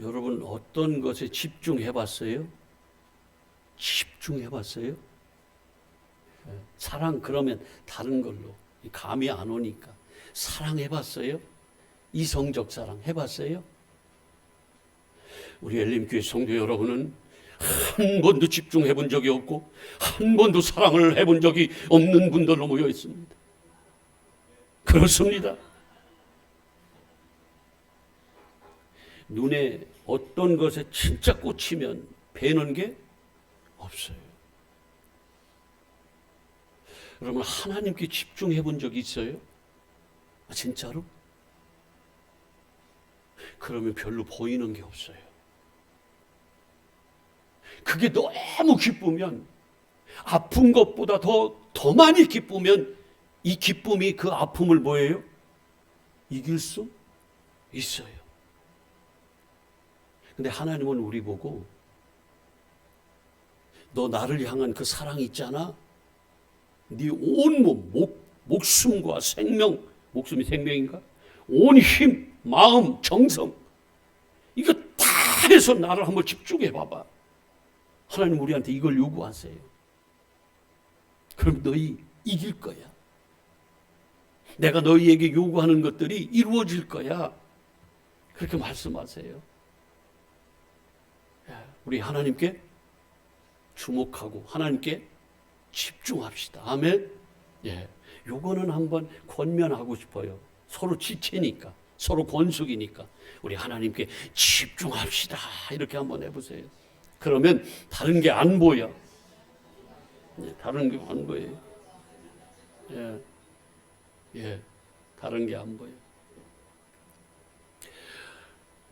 여러분 어떤 것에 집중해 봤어요? 집중해 봤어요? 사랑 그러면 다른 걸로 감이 안 오니까 사랑해 봤어요? 이성적 사랑 해 봤어요? 우리 엘림교회 성도 여러분은 한 번도 집중해 본 적이 없고 한 번도 사랑을 해본 적이 없는 분들로 모여 있습니다. 그렇습니다. 눈에 어떤 것에 진짜 꽂히면 배는 게 없어요. 여러분 하나님께 집중해 본 적이 있어요? 진짜로? 그러면 별로 보이는 게 없어요. 그게 너무 기쁘면 아픈 것보다 더 많이 기쁘면 이 기쁨이 그 아픔을 뭐예요? 이길 수 있어요. 근데 하나님은 우리 보고 너 나를 향한 그 사랑이 있잖아. 네 온몸, 목숨과 생명, 목숨이 생명인가? 온 힘, 마음, 정성 이거 다 해서 나를 한번 집중해 봐봐. 하나님 우리한테 이걸 요구하세요. 그럼 너희 이길 거야. 내가 너희에게 요구하는 것들이 이루어질 거야. 그렇게 말씀하세요. 우리 하나님께 주목하고 하나님께 집중합시다. 아멘. 예, 요거는 한번 권면하고 싶어요. 서로 지체니까, 서로 권속이니까 우리 하나님께 집중합시다. 이렇게 한번 해보세요. 그러면 다른 게 안 보여. 다른 게 안 보여요. 다른 게 안 보여.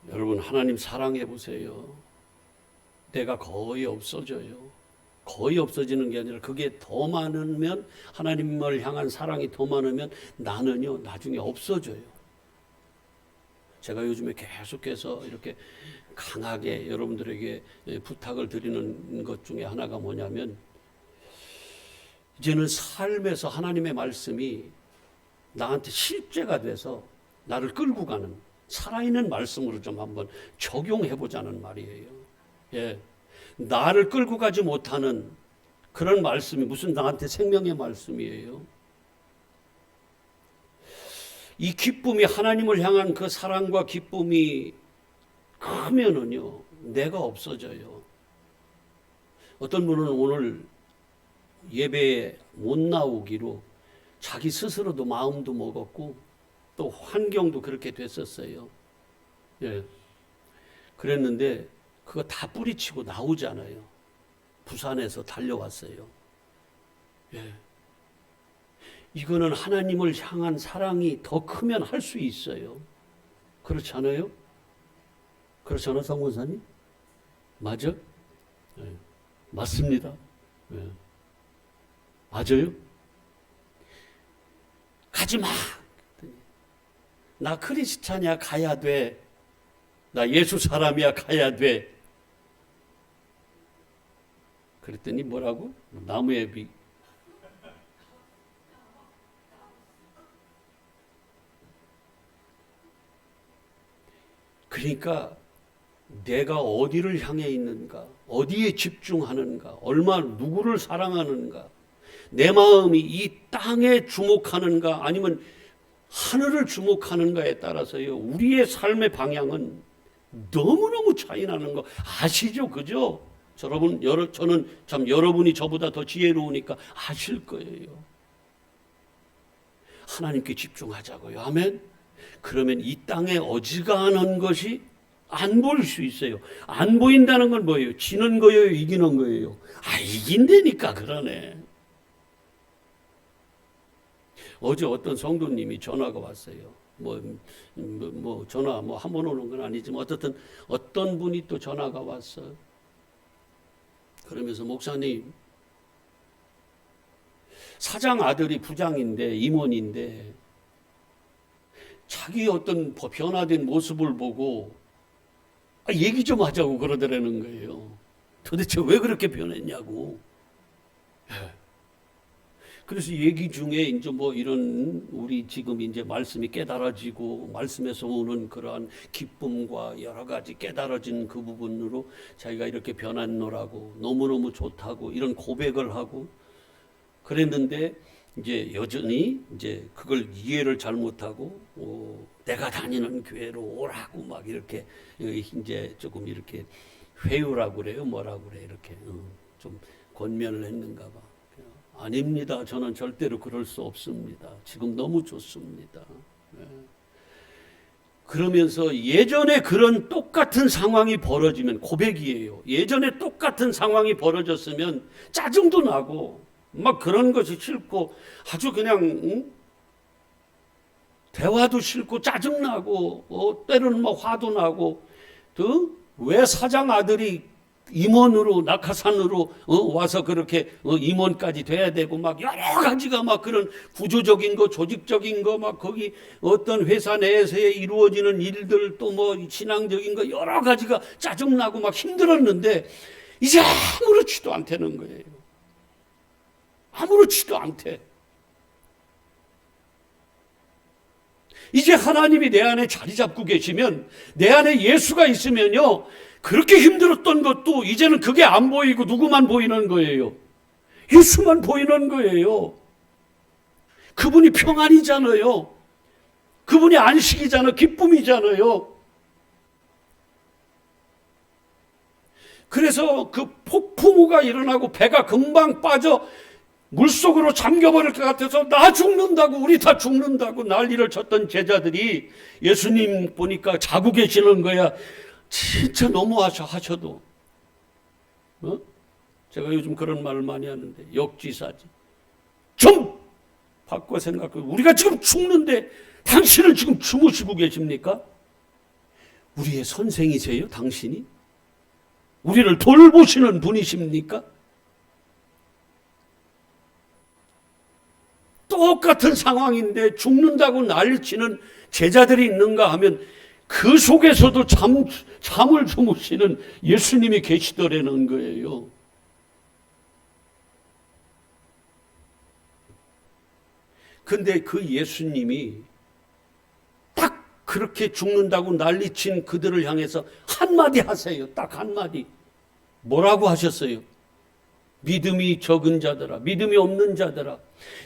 여러분 하나님 사랑해 보세요. 내가 거의 없어져요. 거의 없어지는 게 아니라 그게 더 많으면 하나님을 향한 사랑이 더 많으면 나는요 나중에 없어져요. 제가 요즘에 계속해서 이렇게 강하게 여러분들에게 부탁을 드리는 것 중에 하나가 뭐냐면 이제는 삶에서 하나님의 말씀이 나한테 실제가 돼서 나를 끌고 가는 살아있는 말씀으로 좀 한번 적용해 보자는 말이에요. 예, 나를 끌고 가지 못하는 그런 말씀이 무슨 나한테 생명의 말씀이에요. 이 기쁨이 하나님을 향한 그 사랑과 기쁨이 크면은요 내가 없어져요. 어떤 분은 오늘 예배에 못 나오기로 자기 스스로도 마음도 먹었고 또 환경도 그렇게 됐었어요. 예, 그랬는데 그거 다 뿌리치고 나오잖아요. 부산에서 달려왔어요. 예. 이거는 하나님을 향한 사랑이 더 크면 할 수 있어요. 그렇지 않아요? 그렇지 않아, 성권사님? 맞아? 예. 맞습니다. 예. 맞아요? 가지마! 나 크리스찬이야 가야 돼. 나 예수 사람이야 가야 돼. 그랬더니 뭐라고? 나무의 비. 그러니까 내가 어디를 향해 있는가, 어디에 집중하는가, 얼마 누구를 사랑하는가, 내 마음이 이 땅에 주목하는가 아니면 하늘을 주목하는가에 따라서요 우리의 삶의 방향은 너무너무 차이 나는 거 아시죠? 그죠? 저는 참 여러분이 저보다 더 지혜로우니까 아실 거예요. 하나님께 집중하자고요. 아멘. 그러면 이 땅에 어지간한 것이 안 보일 수 있어요. 안 보인다는 건 뭐예요? 지는 거예요? 이기는 거예요? 이긴다니까 그러네. 어제 어떤 성도님이 전화가 왔어요. 전화 한 번 오는 건 아니지만 어떻든 어떤 분이 또 전화가 왔어요. 그러면서 목사님, 사장 아들이 부장인데 임원인데 자기 어떤 변화된 모습을 보고 얘기 좀 하자고 그러더라는 거예요. 도대체 왜 그렇게 변했냐고. 그래서 얘기 중에 이제 뭐 이런 우리 지금 이제 말씀이 깨달아지고 말씀에서 오는 그러한 기쁨과 여러 가지 깨달아진 그 부분으로 자기가 이렇게 변했노라고 너무너무 좋다고 이런 고백을 하고 그랬는데 이제 여전히 이제 그걸 이해를 잘못하고 내가 다니는 교회로 오라고 막 이렇게 이제 조금 이렇게 회유라고 그래요, 뭐라고 그래 이렇게 좀 권면을 했는가 봐. 아닙니다. 저는 절대로 그럴 수 없습니다. 지금 너무 좋습니다. 그러면서 예전에 그런 똑같은 상황이 벌어지면 고백이에요. 예전에 똑같은 상황이 벌어졌으면 짜증도 나고 막 그런 것이 싫고 아주 그냥 대화도 싫고 짜증나고 때로는 막 화도 나고 왜 사장 아들이 임원으로 낙하산으로 와서 그렇게 임원까지 돼야 되고 막 여러 가지가 막 그런 구조적인 거 조직적인 거 막 거기 어떤 회사 내에서의 이루어지는 일들 또 뭐 신앙적인 거 여러 가지가 짜증나고 막 힘들었는데 이제 아무렇지도 않다는 거예요. 아무렇지도 않대. 이제 하나님이 내 안에 자리 잡고 계시면 내 안에 예수가 있으면요 그렇게 힘들었던 것도 이제는 그게 안 보이고 누구만 보이는 거예요? 예수만 보이는 거예요. 그분이 평안이잖아요. 그분이 안식이잖아요. 기쁨이잖아요. 그래서 그 폭풍우가 일어나고 배가 금방 빠져 물속으로 잠겨버릴 것 같아서 나 죽는다고 우리 다 죽는다고 난리를 쳤던 제자들이 예수님 보니까 자고 계시는 거야. 진짜 너무하셔 하셔도 제가 요즘 그런 말을 많이 하는데 역지사지. 좀 바꿔 생각해. 우리가 지금 죽는데 당신은 지금 주무시고 계십니까? 우리의 선생이세요 당신이? 우리를 돌보시는 분이십니까? 똑같은 상황인데 죽는다고 난리치는 제자들이 있는가 하면 그 속에서도 잠을 주무시는 예수님이 계시더라는 거예요. 근데 그 예수님이 딱 그렇게 죽는다고 난리친 그들을 향해서 한마디 하세요. 딱 한마디. 뭐라고 하셨어요? 믿음이 적은 자들아, 믿음이 없는 자들아,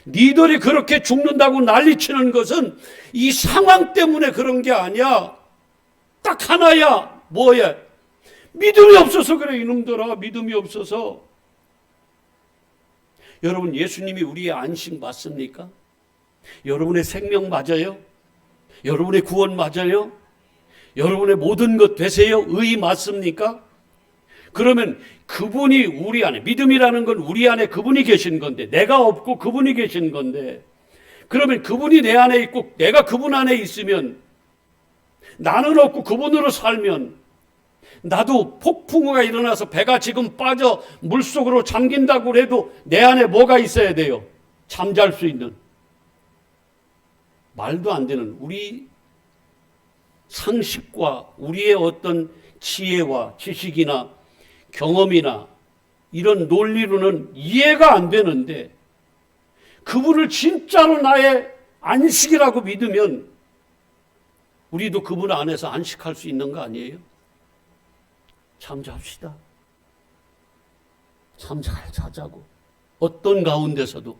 니들이 그렇게 죽는다고 난리치는 것은 이 상황 때문에 그런 게 아니야. 딱 하나야. 뭐야? 믿음이 없어서 그래 이놈들아. 믿음이 없어서. 여러분 예수님이 우리의 안식 맞습니까? 여러분의 생명 맞아요? 여러분의 구원 맞아요? 여러분의 모든 것 되세요? 의 맞습니까? 그러면 그분이 우리 안에, 믿음이라는 건 우리 안에 그분이 계신 건데 내가 없고 그분이 계신 건데 그러면 그분이 내 안에 있고 내가 그분 안에 있으면 나는 없고 그분으로 살면 나도 폭풍우가 일어나서 배가 지금 빠져 물속으로 잠긴다고 해도 내 안에 뭐가 있어야 돼요? 잠잘 수 있는. 말도 안 되는 우리 상식과 우리의 어떤 지혜와 지식이나 경험이나 이런 논리로는 이해가 안 되는데 그분을 진짜로 나의 안식이라고 믿으면 우리도 그분 안에서 안식할 수 있는 거 아니에요? 잠잡시다. 잠 잘 자자고. 어떤 가운데서도,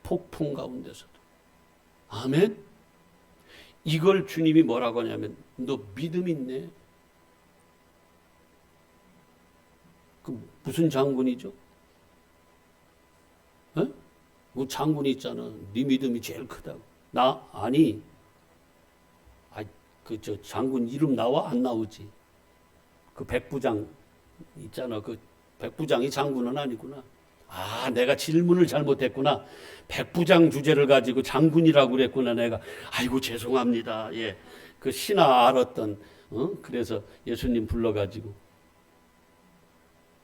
폭풍 가운데서도. 아멘? 이걸 주님이 뭐라고 하냐면 너 믿음 있네. 그 무슨 장군이죠? 에? 뭐 장군이 있잖아. 네 믿음이 제일 크다고. 나? 아니. 저 장군 이름 나와? 안 나오지. 그 백부장 있잖아. 그 백부장이 장군은 아니구나. 아, 내가 질문을 잘못했구나. 백부장 주제를 가지고 장군이라고 그랬구나. 내가 아이고 죄송합니다. 예, 그 신하 알았던. 그래서 예수님 불러가지고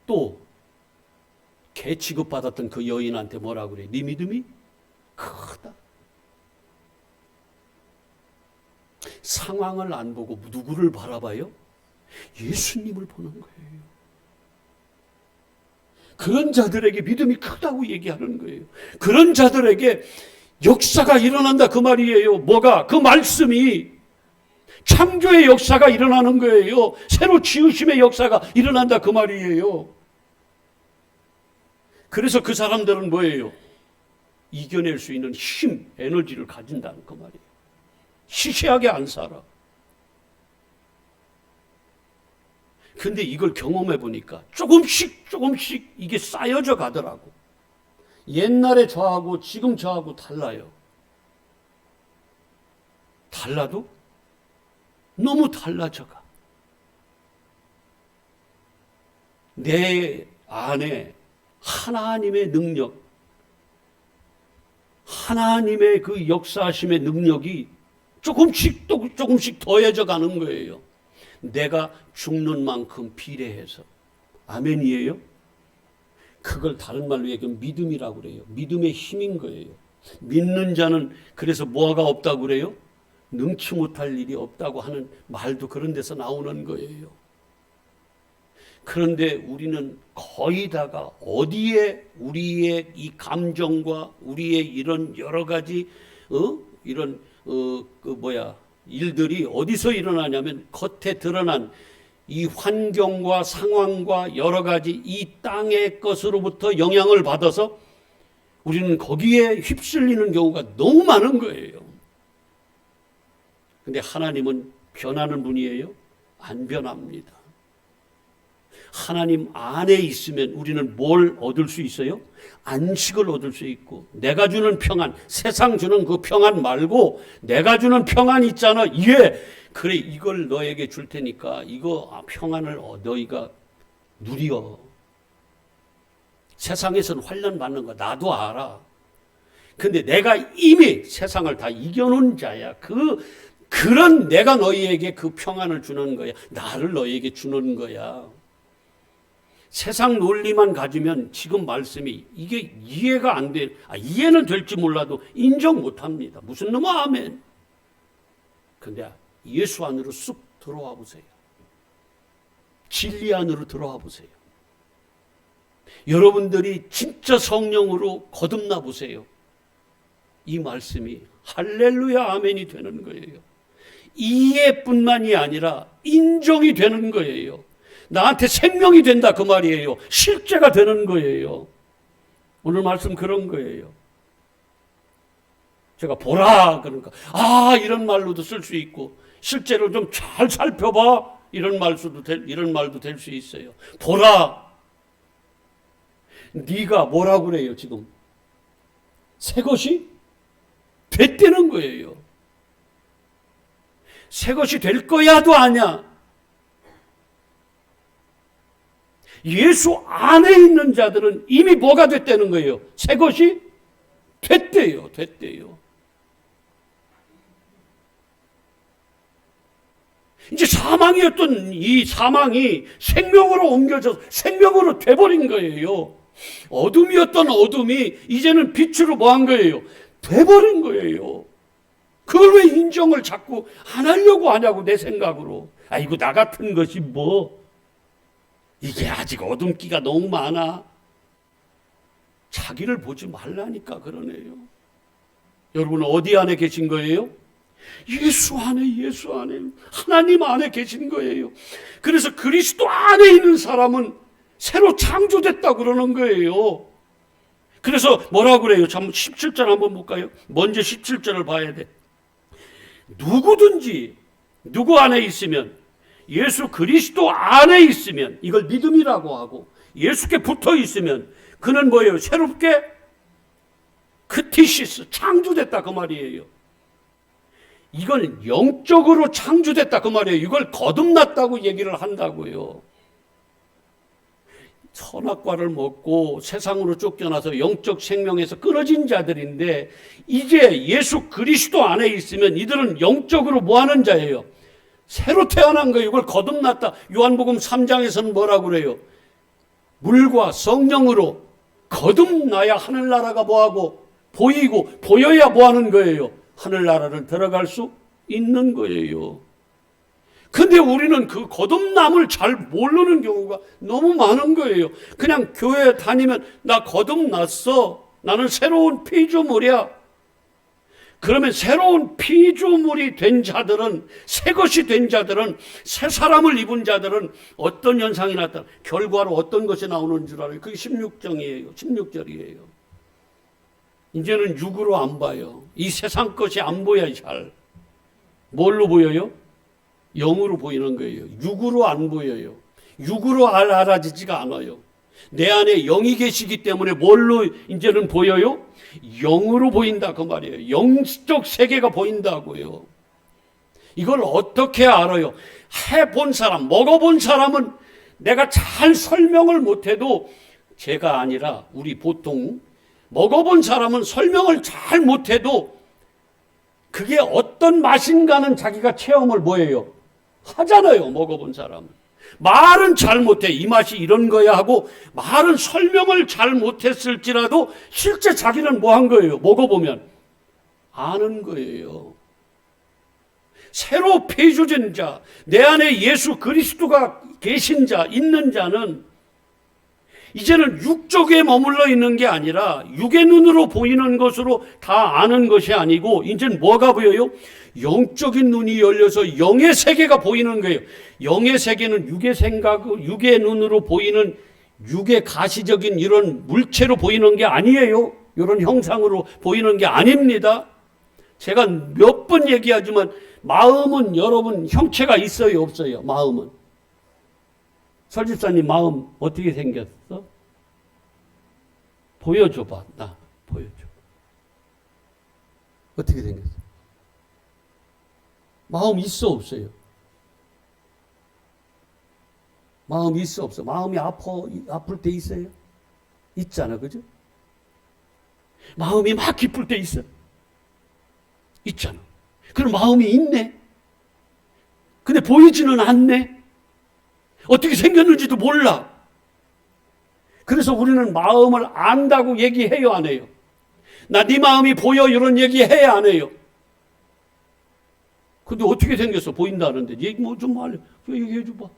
또 개 취급받았던 그 여인한테 뭐라고 그래? 네 믿음이 크다. 상황을 안 보고 누구를 바라봐요? 예수님을 보는 거예요. 그런 자들에게 믿음이 크다고 얘기하는 거예요. 그런 자들에게 역사가 일어난다 그 말이에요. 뭐가? 그 말씀이 창조의 역사가 일어나는 거예요. 새로 지으심의 역사가 일어난다 그 말이에요. 그래서 그 사람들은 뭐예요? 이겨낼 수 있는 힘, 에너지를 가진다는 그 말이에요. 시시하게 안 살아. 근데 이걸 경험해 보니까 조금씩 이게 쌓여져 가더라고. 옛날에 저하고 지금 저하고 달라요. 달라도 너무 달라져 가. 내 안에 하나님의 능력, 하나님의 그 역사하심의 능력이 조금씩 더해져 가는 거예요. 내가 죽는 만큼 비례해서. 아멘이에요? 그걸 다른 말로 얘기하면 믿음이라고 그래요. 믿음의 힘인 거예요. 믿는 자는 그래서 뭐가 없다고 그래요? 능치 못할 일이 없다고 하는 말도 그런 데서 나오는 거예요. 그런데 우리는 거의 다가 어디에 우리의 이 감정과 우리의 이런 여러 가지 일들이 어디서 일어나냐면 겉에 드러난 이 환경과 상황과 여러 가지 이 땅의 것으로부터 영향을 받아서 우리는 거기에 휩쓸리는 경우가 너무 많은 거예요. 근데 하나님은 변하는 분이에요? 안 변합니다. 하나님 안에 있으면 우리는 뭘 얻을 수 있어요? 안식을 얻을 수 있고, 내가 주는 평안, 세상 주는 그 평안 말고 내가 주는 평안 있잖아. 그래, 이걸 너에게 줄 테니까 이거 평안을 너희가 누려. 세상에서는 환난 받는 거 나도 알아. 근데 내가 이미 세상을 다 이겨놓은 자야. 그런 내가 너희에게 그 평안을 주는 거야. 나를 너희에게 주는 거야. 세상 논리만 가지면 지금 말씀이 이게 이해가 안 돼. 이해는 될지 몰라도 인정 못 합니다. 무슨 놈의 아멘. 근데 예수 안으로 쑥 들어와 보세요. 진리 안으로 들어와 보세요. 여러분들이 진짜 성령으로 거듭나 보세요. 이 말씀이 할렐루야 아멘이 되는 거예요. 이해뿐만이 아니라 인정이 되는 거예요. 나한테 생명이 된다 그 말이에요. 실제가 되는 거예요. 오늘 말씀 그런 거예요. 제가 보라 그러니까 이런 말로도 쓸 수 있고 실제로 좀 잘 살펴봐 이런 말도 될 수 있어요. 보라. 네가 뭐라고 그래요 지금? 새 것이 됐다는 거예요. 새 것이 될 거야도 아냐. 예수 안에 있는 자들은 이미 뭐가 됐다는 거예요? 새 것이 됐대요. 이제 사망이었던 이 사망이 생명으로 옮겨져서 생명으로 돼버린 거예요. 어둠이었던 어둠이 이제는 빛으로 뭐한 거예요? 돼버린 거예요. 그걸 왜 인정을 자꾸 안 하려고 하냐고 내 생각으로. 아이고 나 같은 것이 이게 아직 어둠기가 너무 많아. 자기를 보지 말라니까 그러네요. 여러분 어디 안에 계신 거예요? 예수 안에 하나님 안에 계신 거예요. 그래서 그리스도 안에 있는 사람은 새로 창조됐다 그러는 거예요. 그래서 뭐라고 그래요? 17절 한번 볼까요? 먼저 17절을 봐야 돼. 누구든지 누구 안에 있으면 예수 그리스도 안에 있으면 이걸 믿음이라고 하고 예수께 붙어 있으면 그는 뭐예요? 새롭게 크티시스 창조됐다 그 말이에요. 이건 영적으로 창조됐다 그 말이에요. 이걸 거듭났다고 얘기를 한다고요. 선악과를 먹고 세상으로 쫓겨나서 영적 생명에서 끊어진 자들인데 이제 예수 그리스도 안에 있으면 이들은 영적으로 뭐하는 자예요? 새로 태어난 거예요. 이걸 거듭났다. 요한복음 3장에서는 뭐라고 그래요? 물과 성령으로 거듭나야 하늘나라가 뭐하고 보이고 보여야 뭐하는 거예요? 하늘나라를 들어갈 수 있는 거예요. 근데 우리는 그 거듭남을 잘 모르는 경우가 너무 많은 거예요. 그냥 교회 다니면 나 거듭났어. 나는 새로운 피조물이야. 그러면 새로운 피조물이 된 자들은, 새 것이 된 자들은, 새 사람을 입은 자들은 어떤 현상이 나타나, 결과로 어떤 것이 나오는 줄 알아요? 그게 16장이에요. 16절이에요. 이제는 육으로 안 봐요. 이 세상 것이 안 보여요, 잘. 뭘로 보여요? 영으로 보이는 거예요. 육으로 안 보여요. 육으로 알아지지가 않아요. 내 안에 영이 계시기 때문에 뭘로 이제는 보여요? 영으로 보인다 그 말이에요. 영적 세계가 보인다고요. 이걸 어떻게 알아요? 해본 사람, 먹어본 사람은 내가 잘 설명을 못해도, 제가 아니라 우리 보통 먹어본 사람은 설명을 잘 못해도 그게 어떤 맛인가는 자기가 체험을 뭐예요? 하잖아요. 먹어본 사람은. 말은 잘 못해. 이 맛이 이런 거야 하고 말은 설명을 잘 못했을지라도 실제 자기는 뭐 한 거예요? 먹어보면 아는 거예요. 새로 피조된 자, 내 안에 예수 그리스도가 계신 자, 있는 자는 이제는 육쪽에 머물러 있는 게 아니라 육의 눈으로 보이는 것으로 다 아는 것이 아니고 이제는 뭐가 보여요? 영적인 눈이 열려서 영의 세계가 보이는 거예요. 영의 세계는 육의 생각, 육의 눈으로 보이는 육의 가시적인 이런 물체로 보이는 게 아니에요. 이런 형상으로 보이는 게 아닙니다. 제가 몇 번 얘기하지만 마음은 여러분 형체가 있어요, 없어요? 마음은. 설집사님 마음 어떻게 생겼어? 보여줘봐. 나 보여줘. 어떻게 생겼어? 마음 있어 없어요? 마음이 있어 없어? 마음이 아플 때 있어요? 있잖아, 그죠? 마음이 막 기쁠 때 있어? 있잖아. 그럼 마음이 있네. 근데 보이지는 않네. 어떻게 생겼는지도 몰라. 그래서 우리는 마음을 안다고 얘기해요, 안 해요? 나 네 마음이 보여 이런 얘기해, 안 해요? 근데 어떻게 생겼어? 보인다는데 얘기 뭐 좀 말해. 얘기해 줘봐.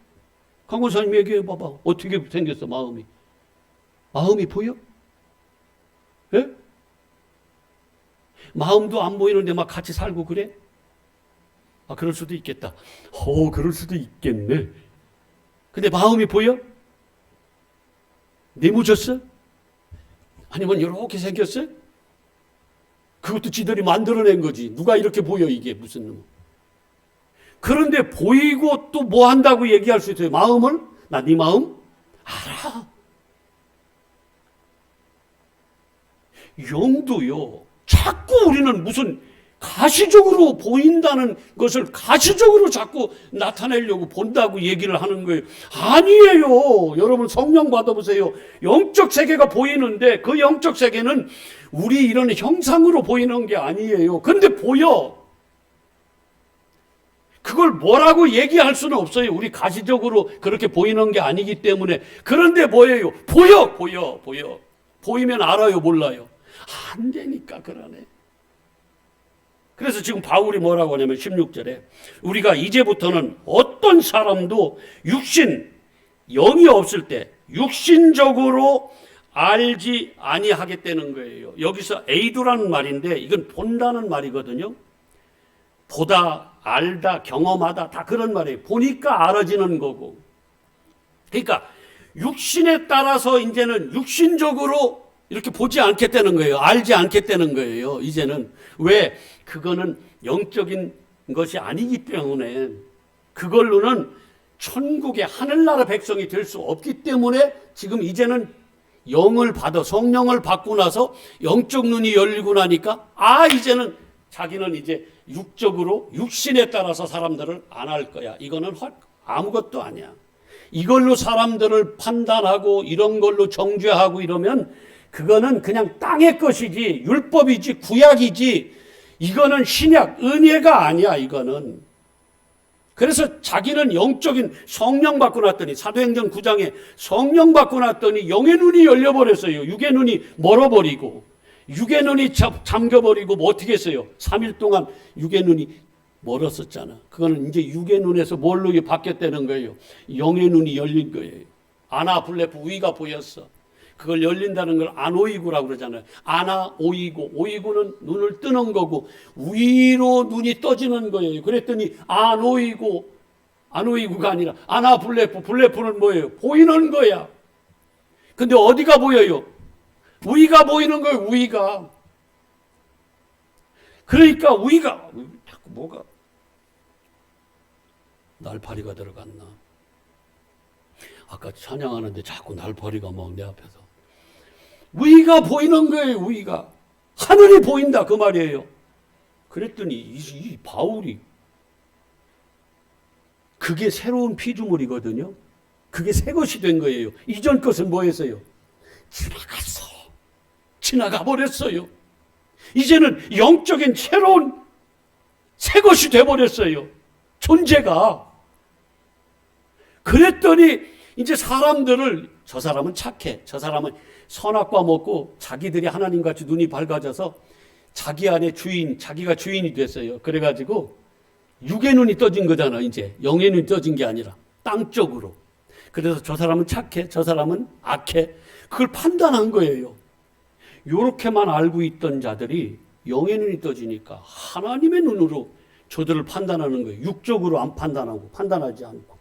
강권사님 얘기해 봐봐. 어떻게 생겼어, 마음이? 마음이 보여? 예? 마음도 안 보이는데 막 같이 살고 그래? 아, 그럴 수도 있겠다. 그럴 수도 있겠네. 근데 마음이 보여? 내무졌어? 아니면 이렇게 생겼어? 그것도 지들이 만들어낸 거지. 누가 이렇게 보여, 이게 무슨 놈. 그런데 보이고 또 뭐 한다고 얘기할 수 있어요? 마음을? 나 네 마음 알아. 영도요. 자꾸 우리는 무슨 가시적으로 보인다는 것을 가시적으로 자꾸 나타내려고 본다고 얘기를 하는 거예요. 아니에요. 여러분 성령 받아보세요. 영적 세계가 보이는데 그 영적 세계는 우리 이런 형상으로 보이는 게 아니에요. 근데 보여. 그걸 뭐라고 얘기할 수는 없어요. 우리 가시적으로 그렇게 보이는 게 아니기 때문에. 그런데 뭐예요? 보여. 보이면 알아요, 몰라요? 안 되니까 그러네. 그래서 지금 바울이 뭐라고 하냐면 16절에 우리가 이제부터는 어떤 사람도 영이 없을 때 육신적으로 알지 아니하겠다는 거예요. 여기서 에이두라는 말인데 이건 본다는 말이거든요. 보다, 알다, 경험하다 다 그런 말이에요. 보니까 알아지는 거고. 그러니까 육신에 따라서 이제는 육신적으로 이렇게 보지 않겠다는 거예요. 알지 않겠다는 거예요. 이제는. 왜? 그거는 영적인 것이 아니기 때문에 그걸로는 천국의 하늘나라 백성이 될 수 없기 때문에 지금 이제는 영을 받아 성령을 받고 나서 영적 눈이 열리고 나니까 이제는 자기는 이제 육적으로 육신에 따라서 사람들을 안 할 거야. 이거는 아무것도 아니야. 이걸로 사람들을 판단하고 이런 걸로 정죄하고 이러면 그거는 그냥 땅의 것이지 율법이지 구약이지 이거는 신약 은혜가 아니야. 이거는. 그래서 자기는 영적인 성령 받고 났더니 사도행전 9장에 성령 받고 났더니 영의 눈이 열려버렸어요. 육의 눈이 멀어버리고 육의 눈이 잠겨버리고 뭐 어떻게 했어요? 3일 동안 육의 눈이 멀었었잖아. 그거는 이제 육의 눈에서 뭘로 바뀌었다는 거예요. 영의 눈이 열린 거예요. 아나블레프 위가 보였어. 그걸 열린다는 걸 아노이구라고 그러잖아요. 아나오이구. 오이구는 눈을 뜨는 거고 위로 눈이 떠지는 거예요. 그랬더니 아노이구가 아니라 아나블레프. 블레프는 뭐예요? 보이는 거야. 근데 어디가 보여요? 위가 보이는 거예요. 위가. 그러니까 위가 자꾸 뭐가 날파리가 들어갔나? 아까 찬양하는데 자꾸 날파리가 막 내 앞에서. 위가 보이는 거예요. 위가. 하늘이 보인다 그 말이에요. 그랬더니 이 바울이 그게 새로운 피조물이거든요. 그게 새 것이 된 거예요. 이전 것은 뭐였어요? 지나가 버렸어요. 이제는 영적인 새로운 새 것이 돼버렸어요. 존재가. 그랬더니 이제 사람들을, 저 사람은 착해, 저 사람은 선악과 먹고 자기들이 하나님같이 눈이 밝아져서 자기 안에 주인, 자기가 주인이 됐어요. 그래가지고 육의 눈이 떠진 거잖아. 이제 영의 눈이 떠진 게 아니라 땅적으로. 그래서 저 사람은 착해, 저 사람은 악해. 그걸 판단한 거예요. 요렇게만 알고 있던 자들이 영의 눈이 떠지니까 하나님의 눈으로 저들을 판단하는 거예요. 육적으로 안 판단하고, 판단하지 않고.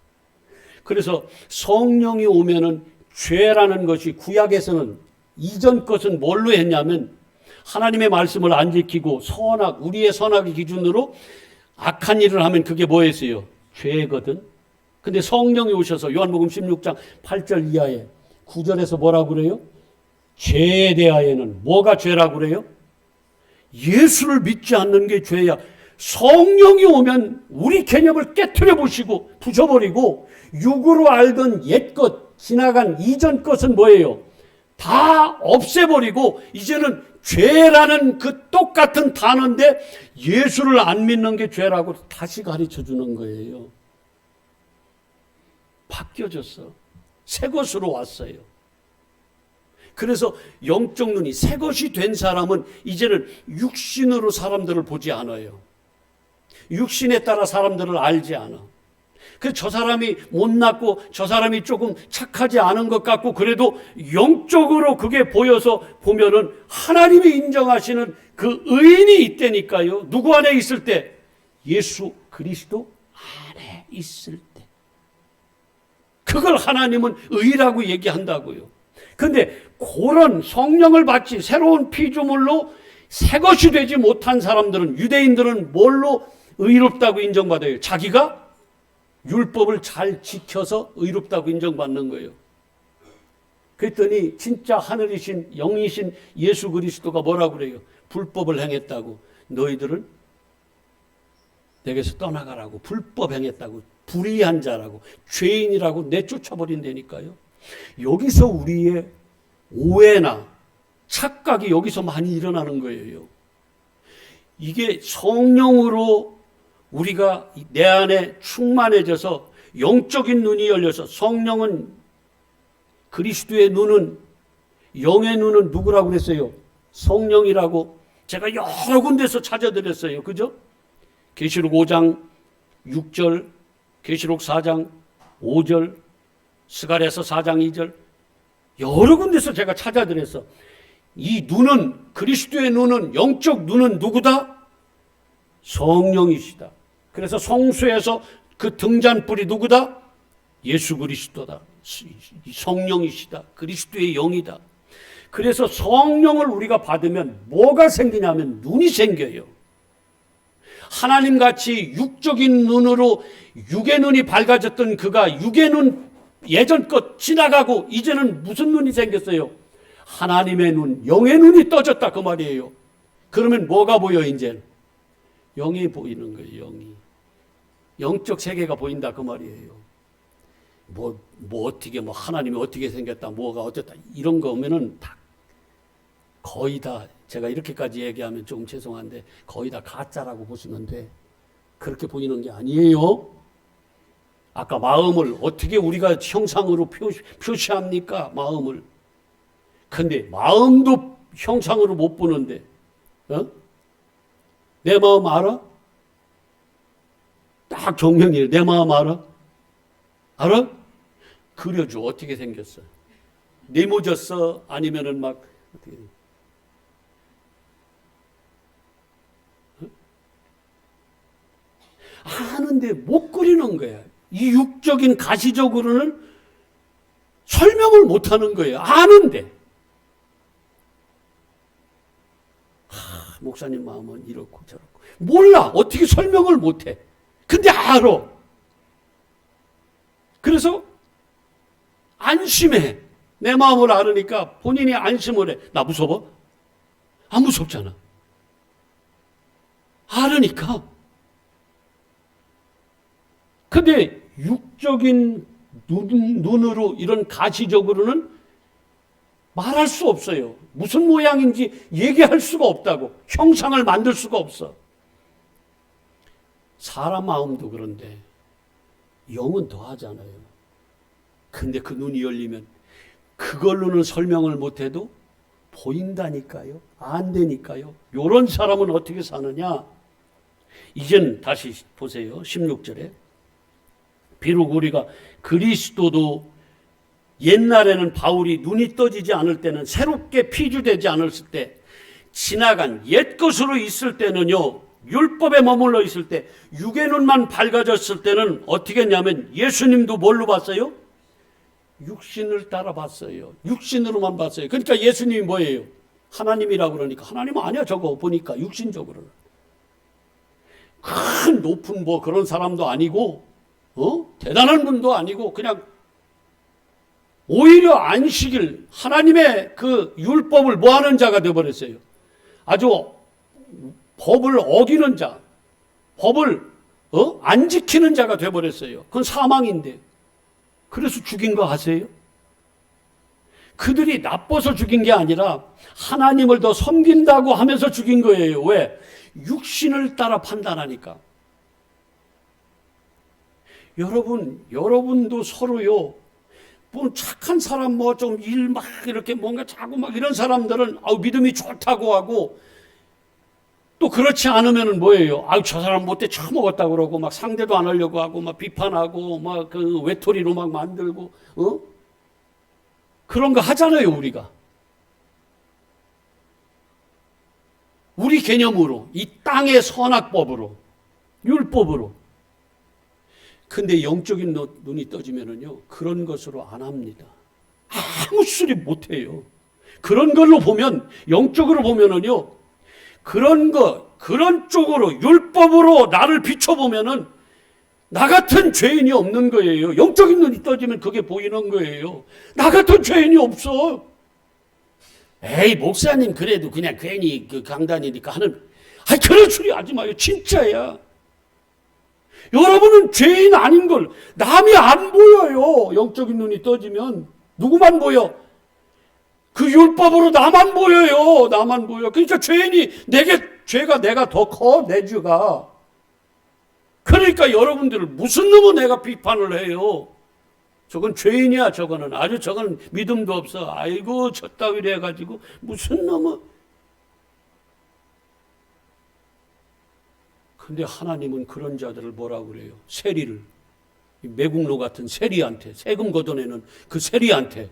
그래서 성령이 오면은 죄라는 것이 구약에서는 이전 것은 뭘로 했냐면 하나님의 말씀을 안 지키고 선악, 우리의 선악의 기준으로 악한 일을 하면 그게 뭐였어요? 죄거든. 근데 성령이 오셔서 요한복음 16장 8절 이하에 9절에서 뭐라고 그래요? 죄에 대하여는 뭐가 죄라고 그래요? 예수를 믿지 않는 게 죄야. 성령이 오면 우리 개념을 깨트려 보시고 부숴버리고 육으로 알던 옛것, 지나간 이전 것은 뭐예요? 다 없애버리고 이제는 죄라는 그 똑같은 단어인데 예수를 안 믿는 게 죄라고 다시 가르쳐주는 거예요. 바뀌어졌어. 새 것으로 왔어요. 그래서 영적 눈이 새 것이 된 사람은 이제는 육신으로 사람들을 보지 않아요. 육신에 따라 사람들을 알지 않아. 그래서 저 사람이 못났고 저 사람이 조금 착하지 않은 것 같고 그래도 영적으로 그게 보여서 보면은 하나님이 인정하시는 그 의인이 있다니까요. 누구 안에 있을 때? 예수 그리스도 안에 있을 때. 그걸 하나님은 의라고 얘기한다고요. 근데 그런 성령을 받지 새로운 피조물로 새 것이 되지 못한 사람들은, 유대인들은 뭘로 의롭다고 인정받아요? 자기가 율법을 잘 지켜서 의롭다고 인정받는 거예요. 그랬더니 진짜 하늘이신 영이신 예수 그리스도가 뭐라고 그래요? 불법을 행했다고. 너희들은 내게서 떠나가라고. 불법 행했다고. 불의한 자라고. 죄인이라고 내쫓아버린다니까요. 여기서 우리의 오해나 착각이 여기서 많이 일어나는 거예요. 이게 성령으로 우리가 내 안에 충만해져서 영적인 눈이 열려서, 성령은 그리스도의 눈은, 영의 눈은 누구라고 그랬어요? 성령이라고 제가 여러 군데서 찾아드렸어요. 그죠? 계시록 5장 6절, 계시록 4장 5절, 스가랴서 4장 2절, 여러 군데서 제가 찾아드렸어. 이 눈은, 그리스도의 눈은, 영적 눈은 누구다? 성령이시다. 그래서 성수에서 그 등잔불이 누구다? 예수 그리스도다. 성령이시다. 그리스도의 영이다. 그래서 성령을 우리가 받으면 뭐가 생기냐면 눈이 생겨요. 하나님같이 육적인 눈으로 육의 눈이 밝아졌던 그가 육의 눈 예전 것 지나가고 이제는 무슨 눈이 생겼어요? 하나님의 눈, 영의 눈이 떠졌다 그 말이에요. 그러면 뭐가 보여 이제? 영이 보이는 거예요. 영이. 영적 세계가 보인다 그 말이에요. 뭐 어떻게 하나님이 어떻게 생겼다, 뭐가 어쨌다 이런 거 오면은 다 거의 다 제가 이렇게까지 얘기하면 조금 죄송한데 거의 다 가짜라고 보시면 돼. 그렇게 보이는 게 아니에요. 아까 마음을 어떻게 우리가 형상으로 표시합니까? 마음을. 근데 마음도 형상으로 못 보는데, 내 마음 알아? 딱 정명이에요. 내 마음 알아? 알아? 그려줘. 어떻게 생겼어? 네모졌어? 아니면은 막 어떻게? 아는데 못 그리는 거야. 이 육적인 가시적으로는 설명을 못 하는 거예요. 아는데. 목사님 마음은 이렇고 저렇고. 몰라. 어떻게 설명을 못 해. 근데 알아. 그래서 안심해. 내 마음을 알으니까 본인이 안심을 해. 나 무서워? 안 무섭잖아. 알으니까. 근데 육적인 눈으로 이런 가시적으로는 말할 수 없어요. 무슨 모양인지 얘기할 수가 없다고. 형상을 만들 수가 없어. 사람 마음도 그런데 영은 더 하잖아요. 근데 그 눈이 열리면 그걸로는 설명을 못해도 보인다니까요. 안 되니까요. 이런 사람은 어떻게 사느냐? 이젠 다시 보세요. 16절에. 비록 우리가 그리스도도 옛날에는 바울이 눈이 떠지지 않을 때는 새롭게 피주되지 않았을 때 지나간 옛 것으로 있을 때는요. 율법에 머물러 있을 때 육의 눈만 밝아졌을 때는 어떻게 했냐면 예수님도 뭘로 봤어요? 육신을 따라 봤어요. 육신으로만 봤어요. 그러니까 예수님이 뭐예요? 하나님이라고 그러니까 하나님은 아니야 저거 보니까 육신적으로는. 큰 높은 뭐 그런 사람도 아니고 대단한 분도 아니고 그냥 오히려 안식일 하나님의 그 율법을 뭐하는 자가 되어버렸어요. 아주 법을 어기는 자, 법을 안 지키는 자가 되어버렸어요. 그건 사망인데. 그래서 죽인 거 아세요? 그들이 나빠서 죽인 게 아니라 하나님을 더 섬긴다고 하면서 죽인 거예요. 왜? 육신을 따라 판단하니까. 여러분도 서로요. 뭐 착한 사람 뭐 좀 일 막 이렇게 뭔가 자고 막 이런 사람들은 믿음이 좋다고 하고 또 그렇지 않으면은 뭐예요? 저 사람 못돼 처먹었다 그러고 막 상대도 안 하려고 하고 막 비판하고 막 그 외톨이로 막 만들고 그런 거 하잖아요, 우리가. 우리 개념으로 이 땅의 선악법으로 율법으로. 근데 영적인 눈이 떠지면은요, 그런 것으로 안 합니다. 아무 수립 못 해요. 그런 걸로 보면, 영적으로 보면은요, 그런 쪽으로, 율법으로 나를 비춰보면은, 나 같은 죄인이 없는 거예요. 영적인 눈이 떠지면 그게 보이는 거예요. 나 같은 죄인이 없어. 에이, 목사님, 그래도 그냥 괜히 그 강단이니까 하는, 그런 소리 하지 마요. 진짜야. 여러분은 죄인 아닌 걸 남이 안 보여요. 영적인 눈이 떠지면 누구만 보여? 그 율법으로 나만 보여요. 나만 보여. 그러니까 죄가 내가 더 커. 내 죄가. 그러니까 여러분들을 무슨 놈은 내가 비판을 해요. 저건 죄인이야. 저거는 아주 저건 믿음도 없어. 아이고 저 따위로 해가지고 무슨 놈은. 근데 하나님은 그런 자들을 뭐라고 그래요? 세리를. 매국노 같은 세리한테, 세금 걷어내는 그 세리한테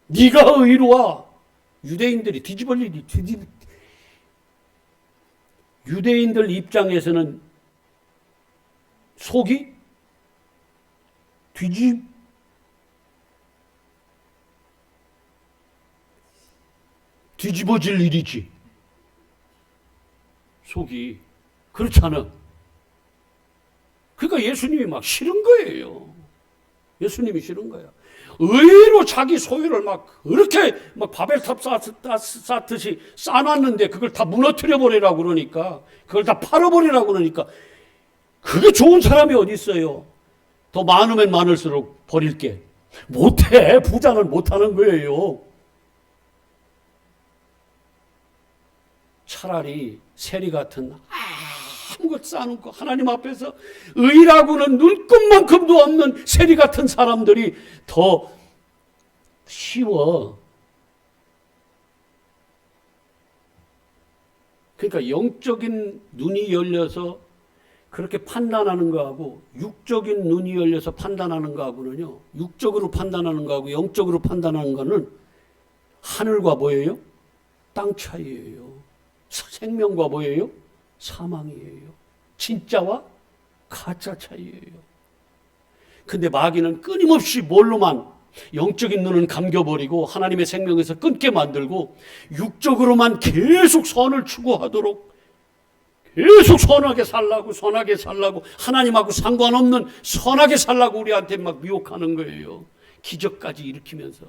네가 의로와. 유대인들이 유대인들 입장에서는 속이 뒤집어질 일이지. 속이. 그렇잖아. 그러니까 예수님이 막 싫은 거예요. 예수님이 싫은 거야. 의로 자기 소유를 막 그렇게 막 바벨탑 쌓듯이 쌓아놨는데 그걸 다 무너뜨려 버리라고 그러니까, 그걸 다 팔아버리라고 그러니까, 그게 좋은 사람이 어디 있어요? 더 많으면 많을수록 버릴게. 못해. 부자는 못하는 거예요. 차라리 세리 같은 아무것도 쌓아놓고 하나님 앞에서 의라고는 눈꼽만큼도 없는 세리 같은 사람들이 더 쉬워. 그러니까 영적인 눈이 열려서 그렇게 판단하는 거하고 육적인 눈이 열려서 판단하는 거하고는요. 육적으로 판단하는 거하고 영적으로 판단하는 거는 하늘과 뭐예요? 땅 차이예요. 생명과 뭐예요? 사망이에요. 진짜와 가짜 차이예요. 근데 마귀는 끊임없이 뭘로만 영적인 눈은 감겨버리고 하나님의 생명에서 끊게 만들고 육적으로만 계속 선을 추구하도록 계속 선하게 살라고 하나님하고 상관없는 선하게 살라고 우리한테 막 미혹하는 거예요. 기적까지 일으키면서.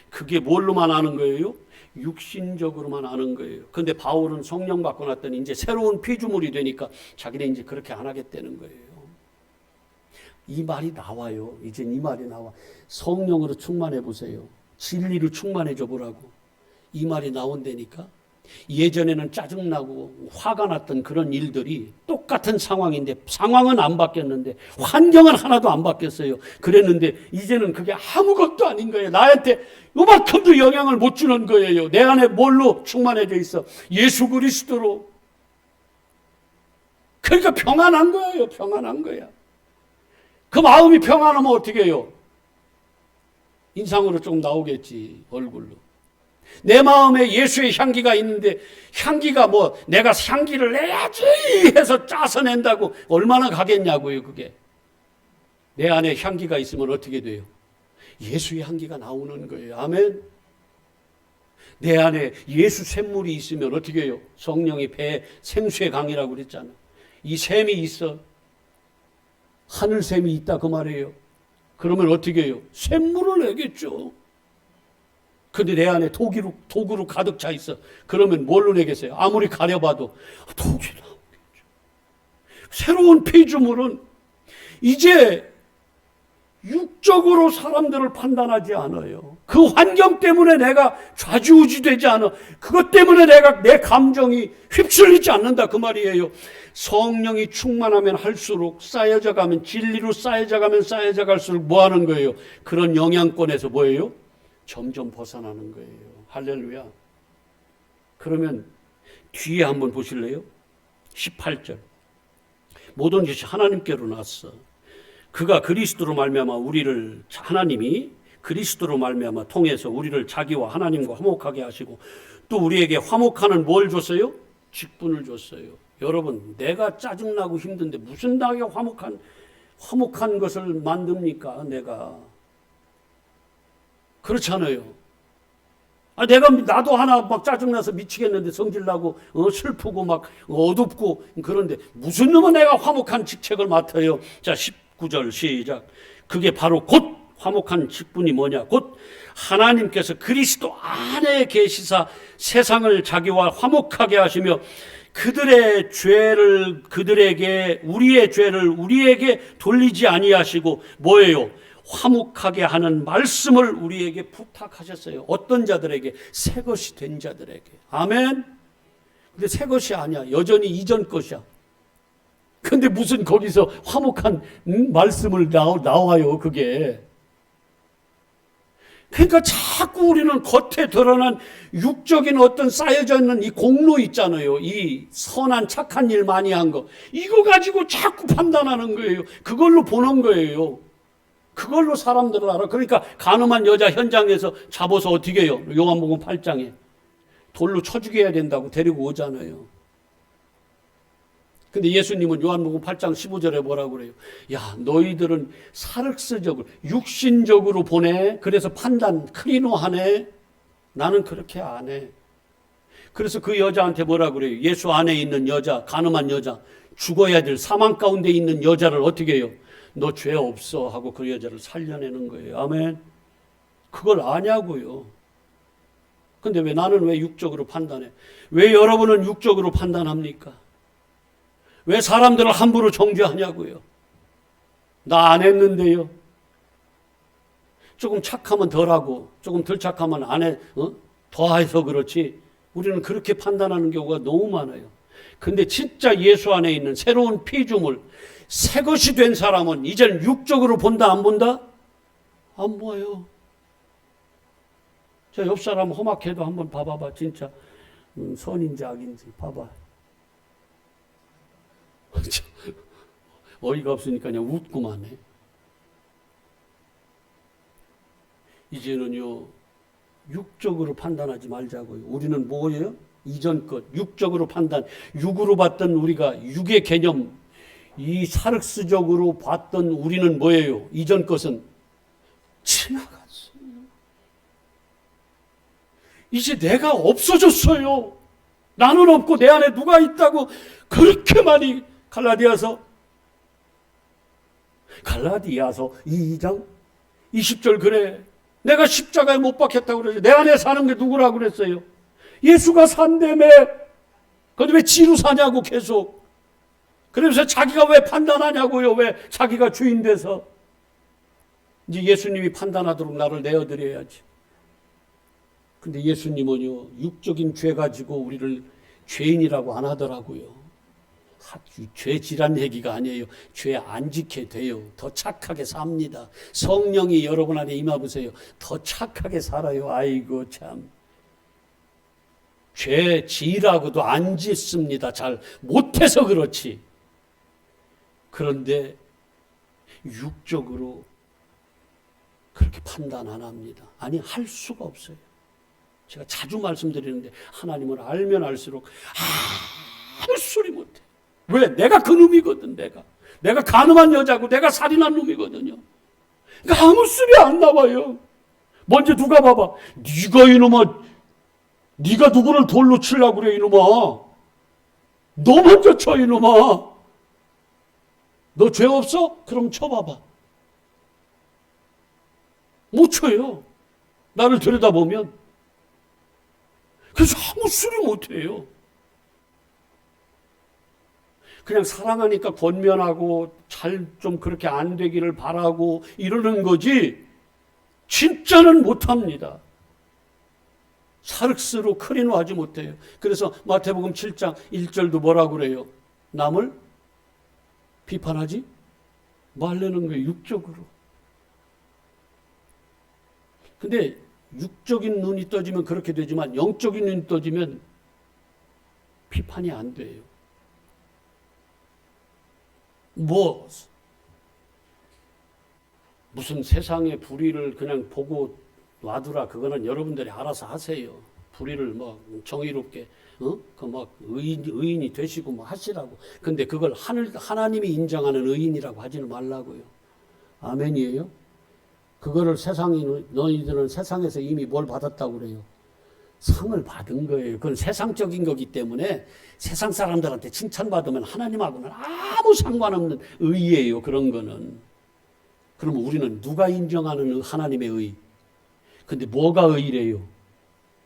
그게 뭘로만 아는 거예요? 육신적으로만 아는 거예요. 근데 바울은 성령 받고 났더니 이제 새로운 피조물이 되니까 자기네 이제 그렇게 안 하겠다는 거예요. 이 말이 나와요. 이제 이 말이 나와. 성령으로 충만해 보세요. 진리로 충만해져 보라고. 이 말이 나온다니까. 예전에는 짜증나고 화가 났던 그런 일들이 똑같은 상황인데 상황은 안 바뀌었는데 환경은 하나도 안 바뀌었어요. 그랬는데 이제는 그게 아무것도 아닌 거예요. 나한테 요만큼도 영향을 못 주는 거예요. 내 안에 뭘로 충만해져 있어? 예수 그리스도로. 그러니까 평안한 거예요. 평안한 거야. 그 마음이 평안하면 어떻게 해요? 인상으로 좀 나오겠지. 얼굴로. 내 마음에 예수의 향기가 있는데 향기가 뭐 내가 향기를 내야지 해서 짜서 낸다고 얼마나 가겠냐고요. 그게. 내 안에 향기가 있으면 어떻게 돼요? 예수의 향기가 나오는 거예요. 아멘. 내 안에 예수 샘물이 있으면 어떻게 해요? 성령이 배 생수의 강이라고 그랬잖아. 이 샘이 있어. 하늘샘이 있다 그 말이에요. 그러면 어떻게 해요? 샘물을 내겠죠. 근데 내 안에 독으로 가득 차 있어. 그러면 뭘로 내겠어요? 아무리 가려봐도 독이 나오겠죠. 새로운 피조물은 이제 육적으로 사람들을 판단하지 않아요. 그 환경 때문에 내가 좌지우지되지 않아. 그것 때문에 내가 내 감정이 휩쓸리지 않는다 그 말이에요. 성령이 충만하면 할수록 쌓여져 가면 진리로 쌓여져 갈수록 뭐 하는 거예요? 그런 영향권에서 뭐예요? 점점 벗어나는 거예요. 할렐루야. 그러면 뒤에 한번 보실래요? 18절. 모든 것이 하나님께로 났어. 그가 그리스도로 말미암아 우리를 하나님이 그리스도로 말미암아 통해서 우리를 자기와 하나님과 화목하게 하시고 또 우리에게 화목하는 뭘 줬어요? 직분을 줬어요. 여러분, 내가 짜증나고 힘든데 무슨 나게 화목한 것을 만듭니까? 내가 그렇잖아요. 나도 하나 막 짜증나서 미치겠는데 성질나고 슬프고 막 어둡고 그런데 무슨 놈은 내가 화목한 직책을 맡아요. 자, 19절 시작. 그게 바로 곧 화목한 직분이 뭐냐? 곧 하나님께서 그리스도 안에 계시사 세상을 자기와 화목하게 하시며 우리의 죄를 우리에게 돌리지 아니하시고 뭐예요? 화목하게 하는 말씀을 우리에게 부탁하셨어요. 어떤 자들에게? 새 것이 된 자들에게. 아멘. 근데 새 것이 아니야. 여전히 이전 것이야. 근데 무슨 거기서 화목한 말씀을 나와요. 그게. 그러니까 자꾸 우리는 겉에 드러난 육적인 어떤 쌓여져 있는 이 공로 있잖아요. 이 선한 착한 일 많이 한 거. 이거 가지고 자꾸 판단하는 거예요. 그걸로 보는 거예요. 그걸로 사람들을 알아. 그러니까 간음한 여자 현장에서 잡아서 어떻게 해요? 요한복음 8장에 돌로 쳐 죽여야 된다고 데리고 오잖아요. 근데 예수님은 요한복음 8장 15절에 뭐라고 그래요? 야, 너희들은 사륵스적으로 육신적으로 보내. 그래서 판단 크리노하네. 나는 그렇게 안 해. 그래서 그 여자한테 뭐라고 그래요? 예수 안에 있는 여자, 간음한 여자, 죽어야 될 사망 가운데 있는 여자를 어떻게 해요? 너 죄 없어 하고 그 여자를 살려내는 거예요. 아멘. 그걸 아냐고요. 근데 나는 왜 육적으로 판단해? 왜 여러분은 육적으로 판단합니까? 왜 사람들을 함부로 정죄하냐고요? 나 안 했는데요. 조금 착하면 덜하고 조금 덜 착하면 안 해, 더해서 그렇지. 우리는 그렇게 판단하는 경우가 너무 많아요. 근데 진짜 예수 안에 있는 새로운 피조물, 새 것이 된 사람은 이제는 육적으로 본다 안 본다? 안 봐요. 저 옆 사람 험악해도 한번 봐봐봐. 진짜 선인지 악인지 봐봐. 어이가 없으니까 그냥 웃고만 해. 이제는요, 육적으로 판단하지 말자고요. 우리는 뭐예요? 이전 것, 육적으로 판단, 육으로 봤던 우리가 육의 개념, 이 사륵스적으로 봤던 우리는 뭐예요? 이전 것은 지나갔어요. 이제 내가 없어졌어요. 나는 없고 내 안에 누가 있다고 그렇게 많이 갈라디아서 2장 20절 그래. 내가 십자가에 못 박혔다고 그러죠. 내 안에 사는 게 누구라고 그랬어요? 예수가 산다며. 그런데 왜 지루 사냐고 계속. 그러면서 자기가 왜 판단하냐고요. 왜 자기가 주인 돼서. 이제 예수님이 판단하도록 나를 내어드려야지. 근데 예수님은요, 육적인 죄 가지고 우리를 죄인이라고 안 하더라고요. 죄 질환 얘기가 아니에요. 죄 안 지게 돼요. 더 착하게 삽니다. 성령이 여러분 안에 임하보세요. 더 착하게 살아요. 아이고 참. 죄 지라고도 안 짓습니다. 잘 못해서 그렇지. 그런데 육적으로 그렇게 판단 안 합니다. 아니, 할 수가 없어요. 제가 자주 말씀드리는데 하나님을 알면 알수록 아무 소리 못해. 왜? 내가 그 놈이거든. 내가 간음한 여자고 내가 살인한 놈이거든요. 그러니까 아무 소리 안 나와요. 먼저 누가 봐봐. 네가 이놈아, 네가 누구를 돌로 치려고 그래 이놈아. 너 먼저 쳐 이놈아. 너 죄 없어? 그럼 쳐봐봐. 못 쳐요. 나를 들여다보면. 그래서 아무 소리 못해요. 그냥 사랑하니까 권면하고 잘 좀 그렇게 안 되기를 바라고 이러는 거지 진짜는 못합니다. 사륵스로 클린하지 못해요. 그래서 마태복음 7장 1절도 뭐라고 그래요? 남을 비판하지 말라는 거예요. 육적으로. 근데 육적인 눈이 떠지면 그렇게 되지만 영적인 눈이 떠지면 비판이 안 돼요. 무슨 세상의 불의를 그냥 보고 놔두라. 그거는 여러분들이 알아서 하세요. 불의를 정의롭게, 의인이 되시고 하시라고. 근데 그걸 하나님이 인정하는 의인이라고 하지는 말라고요. 아멘이에요? 그거를 너희들은 세상에서 이미 뭘 받았다고 그래요? 상을 받은 거예요. 그건 세상적인 거기 때문에 세상 사람들한테 칭찬받으면 하나님하고는 아무 상관없는 의예요. 그런 거는. 그러면 우리는 누가 인정하는 하나님의 의? 근데 뭐가 의래요?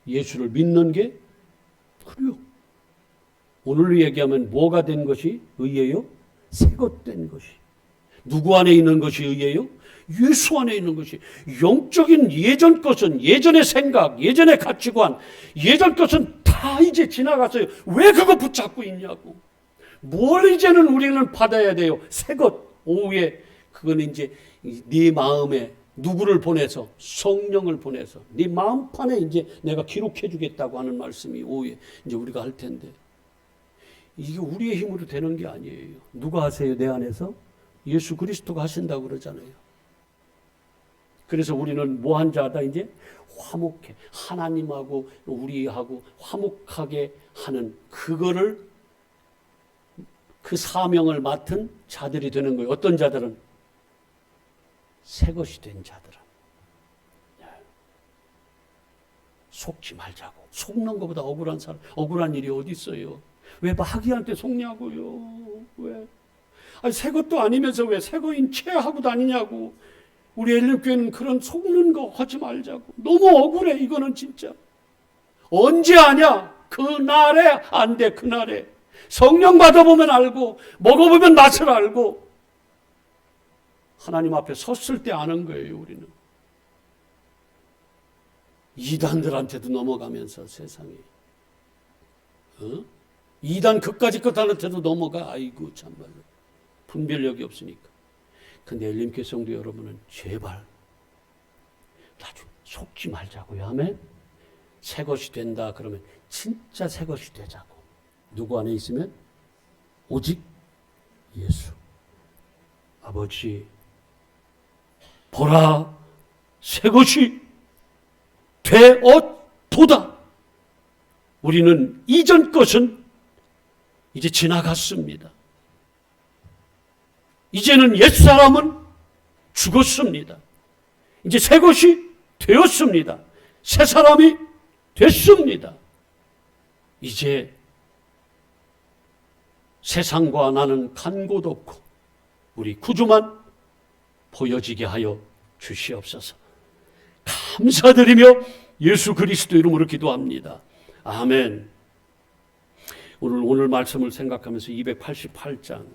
예수를 믿는 게? 그래요. 오늘로 얘기하면 뭐가 된 것이 의예요? 새 것 된 것이. 누구 안에 있는 것이 의예요? 예수 안에 있는 것이. 영적인 예전 것은, 예전의 생각, 예전의 가치관, 예전 것은 다 이제 지나갔어요. 왜 그거 붙잡고 있냐고. 뭘 이제는 우리는 받아야 돼요? 새 것. 오후에 그거는 이제 네 마음에 누구를 보내서? 성령을 보내서 네 마음판에 이제 내가 기록해 주겠다고 하는 말씀이 오후에 이제 우리가 할 텐데, 이게 우리의 힘으로 되는 게 아니에요. 누가 하세요? 내 안에서? 예수 그리스도가 하신다고 그러잖아요. 그래서 우리는 뭐한 자다? 이제 화목해. 하나님하고 우리하고 화목하게 하는 그거를, 그 사명을 맡은 자들이 되는 거예요. 어떤 자들은? 새 것이 된 자들은. 속지 말자고. 속는 것보다 억울한 일이 어디 있어요? 왜 마귀한테 속냐고요? 왜? 아니, 새 것도 아니면서 왜 새 거인 체하고 다니냐고. 우리 엘림교회는 그런 속는 거 하지 말자고. 너무 억울해. 이거는 진짜. 언제 아냐? 그날에 안 돼. 그날에. 성령 받아보면 알고, 먹어보면 맛을 알고, 하나님 앞에 섰을 때 아는 거예요. 우리는. 이단들한테도 넘어가면서 세상에. 이단 그까짓 것들한테도 넘어가. 아이고 참말로. 분별력이 없으니까. 근데 엘림교회 성도 여러분은 제발 아주 속지 말자고요. 아멘. 새 것이 된다 그러면 진짜 새 것이 되자고. 누구 안에 있으면? 오직 예수. 아버지, 보라, 새 것이 되었도다. 우리는 이전 것은 이제 지나갔습니다. 이제는 옛사람은 죽었습니다. 이제 새 것이 되었습니다. 새 사람이 됐습니다. 이제 세상과 나는 간 곳 없고 우리 구주만 보여지게 하여 주시옵소서. 감사드리며 예수 그리스도 이름으로 기도합니다. 아멘. 오늘 말씀을 생각하면서 288장